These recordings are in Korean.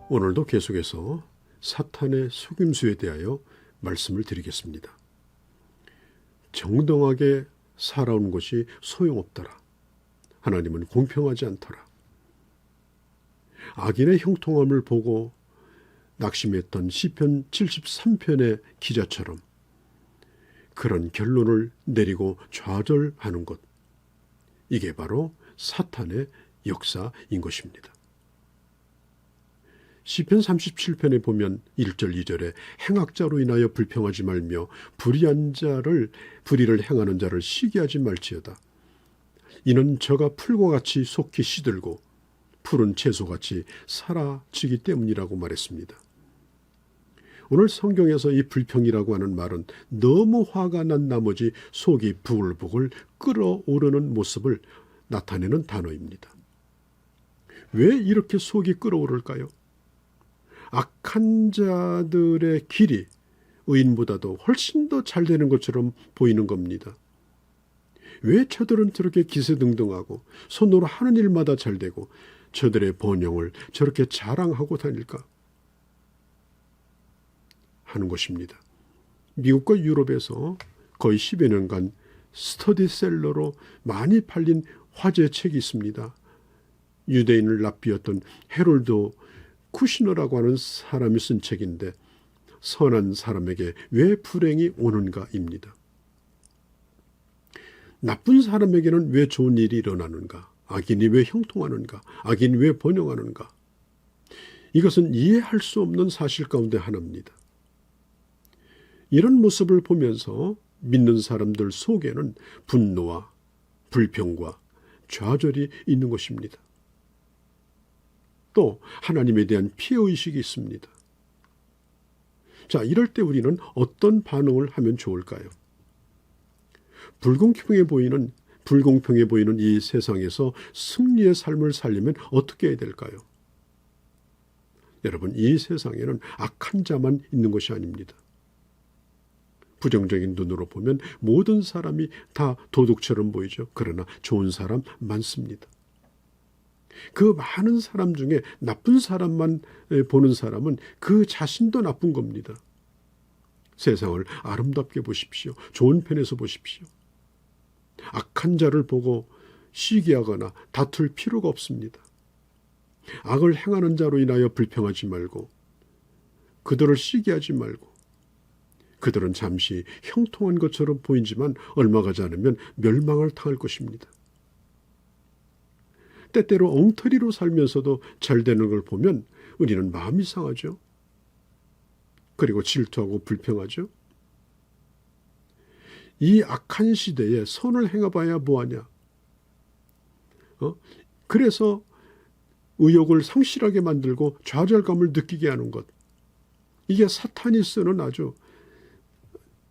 오늘도 계속해서 사탄의 속임수에 대하여 말씀을 드리겠습니다. 정당하게 살아온 것이 소용없더라. 하나님은 공평하지 않더라. 악인의 형통함을 보고 낙심했던 시편 73편의 기자처럼 그런 결론을 내리고 좌절하는 것, 이게 바로 사탄의 역사인 것입니다. 시편 37편에 보면 1절 2절에 행악자로 인하여 불평하지 말며 불의를 행하는 자를 시기하지 말지어다. 이는 저가 풀과 같이 속히 시들고 푸른 채소같이 사라지기 때문이라고 말했습니다. 오늘 성경에서 이 불평이라고 하는 말은 너무 화가 난 나머지 속이 부글부글 끓어오르는 모습을 나타내는 단어입니다. 왜 이렇게 속이 끓어오를까요? 악한 자들의 길이 의인보다도 훨씬 더 잘 되는 것처럼 보이는 겁니다. 왜 저들은 저렇게 기세등등하고 손으로 하는 일마다 잘 되고 저들의 번영을 저렇게 자랑하고 다닐까 하는 것입니다. 미국과 유럽에서 거의 10여 년간 스터디셀러로 많이 팔린 화제 책이 있습니다. 유대인을 납비했던 헤롤드 쿠시너라고 하는 사람이 쓴 책인데 선한 사람에게 왜 불행이 오는가입니다. 나쁜 사람에게는 왜 좋은 일이 일어나는가? 악인이 왜 형통하는가? 악인이 왜 번영하는가? 이것은 이해할 수 없는 사실 가운데 하나입니다. 이런 모습을 보면서 믿는 사람들 속에는 분노와 불평과 좌절이 있는 것입니다. 또 하나님에 대한 피해의식이 있습니다. 자, 이럴 때 우리는 어떤 반응을 하면 좋을까요? 불공평해 보이는 이 세상에서 승리의 삶을 살려면 어떻게 해야 될까요? 여러분, 이 세상에는 악한 자만 있는 것이 아닙니다. 부정적인 눈으로 보면 모든 사람이 다 도둑처럼 보이죠. 그러나 좋은 사람 많습니다. 그 많은 사람 중에 나쁜 사람만 보는 사람은 그 자신도 나쁜 겁니다. 세상을 아름답게 보십시오. 좋은 편에서 보십시오. 악한 자를 보고 시기하거나 다툴 필요가 없습니다. 악을 행하는 자로 인하여 불평하지 말고 그들을 시기하지 말고 그들은 잠시 형통한 것처럼 보이지만 얼마 가지 않으면 멸망을 당할 것입니다. 때때로 엉터리로 살면서도 잘 되는 걸 보면 우리는 마음이 상하죠. 그리고 질투하고 불평하죠. 이 악한 시대에 선을 행해봐야 뭐하냐. 그래서 의욕을 상실하게 만들고 좌절감을 느끼게 하는 것. 이게 사탄이 쓰는 아주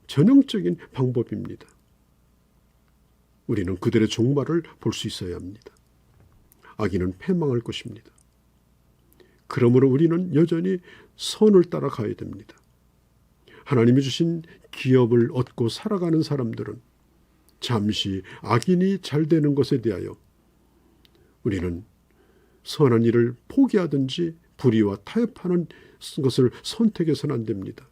전형적인 방법입니다. 우리는 그들의 종말을 볼 수 있어야 합니다. 악인은 패망할 것입니다. 그러므로 우리는 여전히 선을 따라가야 됩니다. 하나님이 주신 기업을 얻고 살아가는 사람들은 잠시 악인이 잘 되는 것에 대하여 우리는 선한 일을 포기하든지 불의와 타협하는 것을 선택해서는 안 됩니다.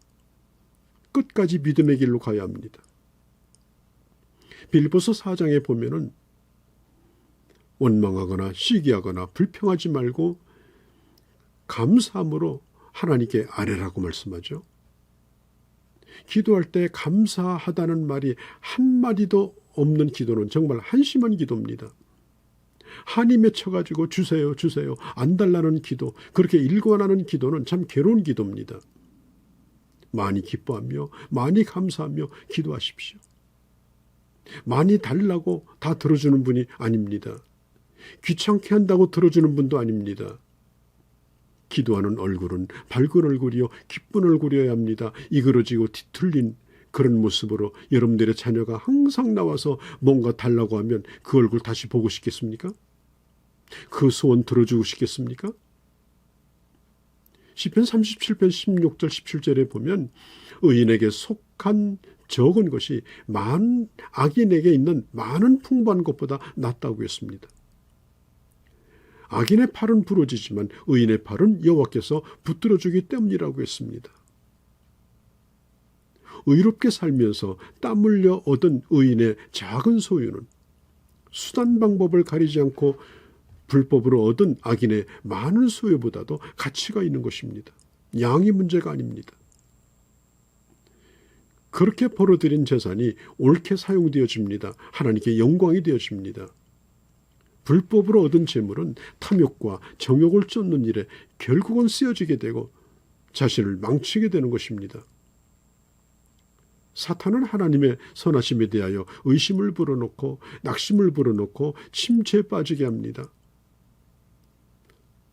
끝까지 믿음의 길로 가야 합니다. 빌립보서 4장에 보면은 원망하거나 시기하거나 불평하지 말고 감사함으로 하나님께 아뢰라고 말씀하죠. 기도할 때 감사하다는 말이 한마디도 없는 기도는 정말 한심한 기도입니다. 한이 맺혀가지고 주세요 주세요 안 달라는 기도, 그렇게 일관하는 기도는 참 괴로운 기도입니다. 많이 기뻐하며 많이 감사하며 기도하십시오. 많이 달라고 다 들어주는 분이 아닙니다. 귀찮게 한다고 들어주는 분도 아닙니다. 기도하는 얼굴은 밝은 얼굴이요 기쁜 얼굴이어야 합니다. 이그러지고 뒤틀린 그런 모습으로 여러분들의 자녀가 항상 나와서 뭔가 달라고 하면 그 얼굴 다시 보고 싶겠습니까? 그 소원 들어주고 싶겠습니까? 시편 37편 16절 17절에 보면 의인에게 속한 적은 것이 악인에게 있는 많은 풍부한 것보다 낫다고 했습니다. 악인의 팔은 부러지지만 의인의 팔은 여호와께서 붙들어주기 때문이라고 했습니다. 의롭게 살면서 땀 흘려 얻은 의인의 작은 소유는 수단 방법을 가리지 않고 불법으로 얻은 악인의 많은 소유보다도 가치가 있는 것입니다. 양이 문제가 아닙니다. 그렇게 벌어들인 재산이 옳게 사용되어집니다. 하나님께 영광이 되어집니다. 불법으로 얻은 재물은 탐욕과 정욕을 쫓는 일에 결국은 쓰여지게 되고 자신을 망치게 되는 것입니다. 사탄은 하나님의 선하심에 대하여 의심을 불어넣고 낙심을 불어넣고 침체에 빠지게 합니다.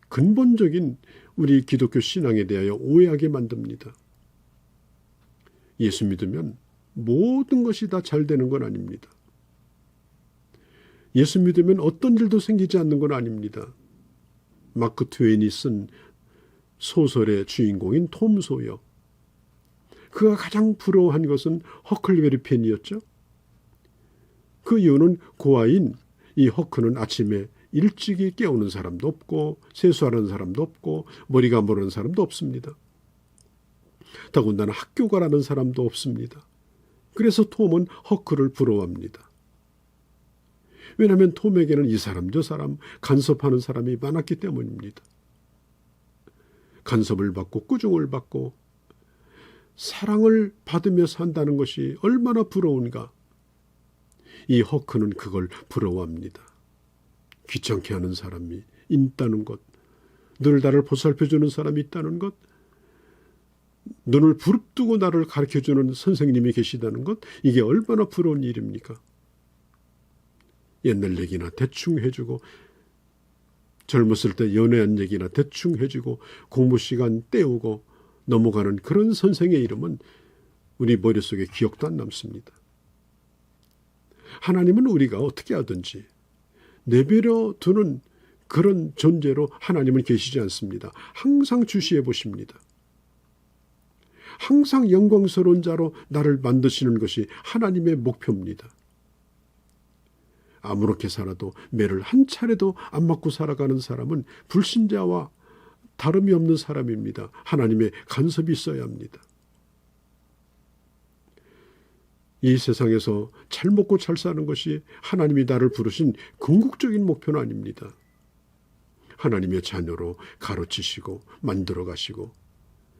근본적인 우리 기독교 신앙에 대하여 오해하게 만듭니다. 예수 믿으면 모든 것이 다 잘 되는 건 아닙니다. 예수 믿으면 어떤 일도 생기지 않는 건 아닙니다. 마크 트웨인이 쓴 소설의 주인공인 톰 소여. 그가 가장 부러워한 것은 허클베리 펜이었죠. 그 이유는 고아인 이 허크는 아침에 일찍이 깨우는 사람도 없고 세수하는 사람도 없고 머리가 마르는 사람도 없습니다. 더군다나 학교 가라는 사람도 없습니다. 그래서 톰은 허크를 부러워합니다. 왜냐하면 톰에게는 이 사람 저 사람 간섭하는 사람이 많았기 때문입니다. 간섭을 받고 꾸중을 받고 사랑을 받으며 산다는 것이 얼마나 부러운가. 이 허크는 그걸 부러워합니다. 귀찮게 하는 사람이 있다는 것, 늘 나를 보살펴주는 사람이 있다는 것, 눈을 부릅뜨고 나를 가르쳐주는 선생님이 계시다는 것, 이게 얼마나 부러운 일입니까? 옛날 얘기나 대충 해주고 젊었을 때 연애한 얘기나 대충 해주고 공부 시간 때우고 넘어가는 그런 선생의 이름은 우리 머릿속에 기억도 안 남습니다. 하나님은 우리가 어떻게 하든지 내버려 두는 그런 존재로 하나님은 계시지 않습니다. 항상 주시해 보십니다. 항상 영광스러운 자로 나를 만드시는 것이 하나님의 목표입니다. 아무렇게 살아도 매를 한 차례도 안 맞고 살아가는 사람은 불신자와 다름이 없는 사람입니다. 하나님의 간섭이 있어야 합니다. 이 세상에서 잘 먹고 잘 사는 것이 하나님이 나를 부르신 궁극적인 목표는 아닙니다. 하나님의 자녀로 가르치시고 만들어 가시고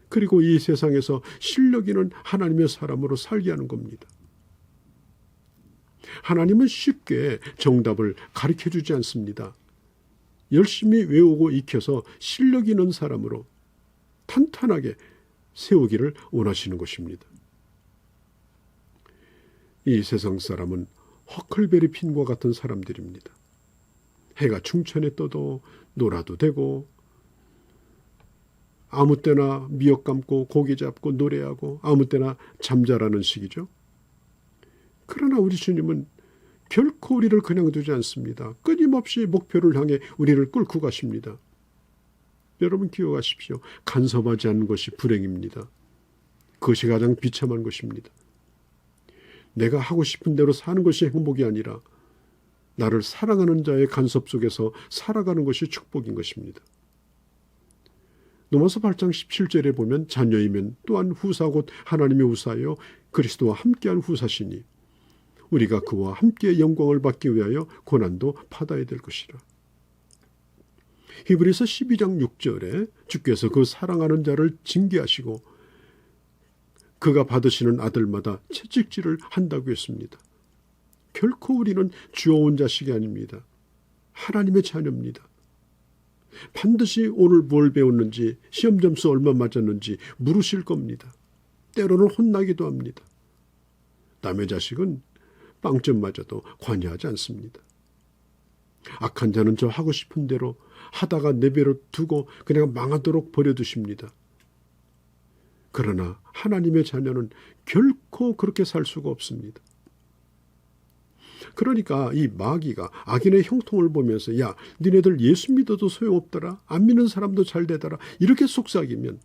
그리고 이 세상에서 실력 있는 하나님의 사람으로 살게 하는 겁니다. 하나님은 쉽게 정답을 가르쳐주지 않습니다. 열심히 외우고 익혀서 실력 있는 사람으로 탄탄하게 세우기를 원하시는 것입니다. 이 세상 사람은 허클베리 핀과 같은 사람들입니다. 해가 충천에 떠도 놀아도 되고 아무 때나 미역 감고 고기 잡고 노래하고 아무 때나 잠자라는 식이죠. 그러나 우리 주님은 결코 우리를 그냥 두지 않습니다. 끊임없이 목표를 향해 우리를 끌고 가십니다. 여러분 기억하십시오. 간섭하지 않는 것이 불행입니다. 그것이 가장 비참한 것입니다. 내가 하고 싶은 대로 사는 것이 행복이 아니라 나를 사랑하는 자의 간섭 속에서 살아가는 것이 축복인 것입니다. 로마서 8장 17절에 보면 자녀이면 또한 후사 곧 하나님의 후사여 그리스도와 함께한 후사시니 우리가 그와 함께 영광을 받기 위하여 고난도 받아야 될 것이라. 히브리서 12장 6절에 주께서 그 사랑하는 자를 징계하시고 그가 받으시는 아들마다 채찍질을 한다고 했습니다. 결코 우리는 주어온 자식이 아닙니다. 하나님의 자녀입니다. 반드시 오늘 뭘 배웠는지 시험 점수 얼마 맞았는지 물으실 겁니다. 때로는 혼나기도 합니다. 남의 자식은 빵점 맞아도 관여하지 않습니다. 악한 자는 저 하고 싶은 대로 하다가 내버려 두고 그냥 망하도록 버려두십니다. 그러나 하나님의 자녀는 결코 그렇게 살 수가 없습니다. 그러니까 이 마귀가 악인의 형통을 보면서 야 니네들 예수 믿어도 소용없더라. 안 믿는 사람도 잘 되더라. 이렇게 속삭이면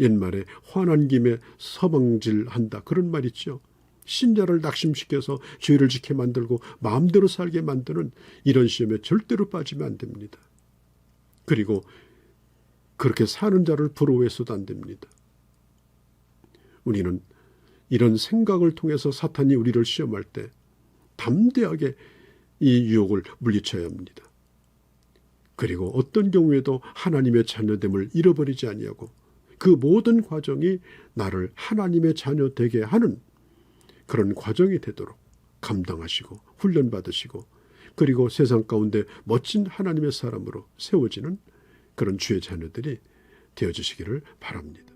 옛말에 화난 김에 서방질한다. 그런 말 있죠. 신자를 낙심시켜서 죄를 지게 만들고 마음대로 살게 만드는 이런 시험에 절대로 빠지면 안 됩니다. 그리고 그렇게 사는 자를 부러워해서도 안 됩니다. 우리는 이런 생각을 통해서 사탄이 우리를 시험할 때 담대하게 이 유혹을 물리쳐야 합니다. 그리고 어떤 경우에도 하나님의 자녀됨을 잃어버리지 아니하고 그 모든 과정이 나를 하나님의 자녀 되게 하는 그런 과정이 되도록 감당하시고 훈련받으시고 그리고 세상 가운데 멋진 하나님의 사람으로 세워지는 그런 주의 자녀들이 되어주시기를 바랍니다.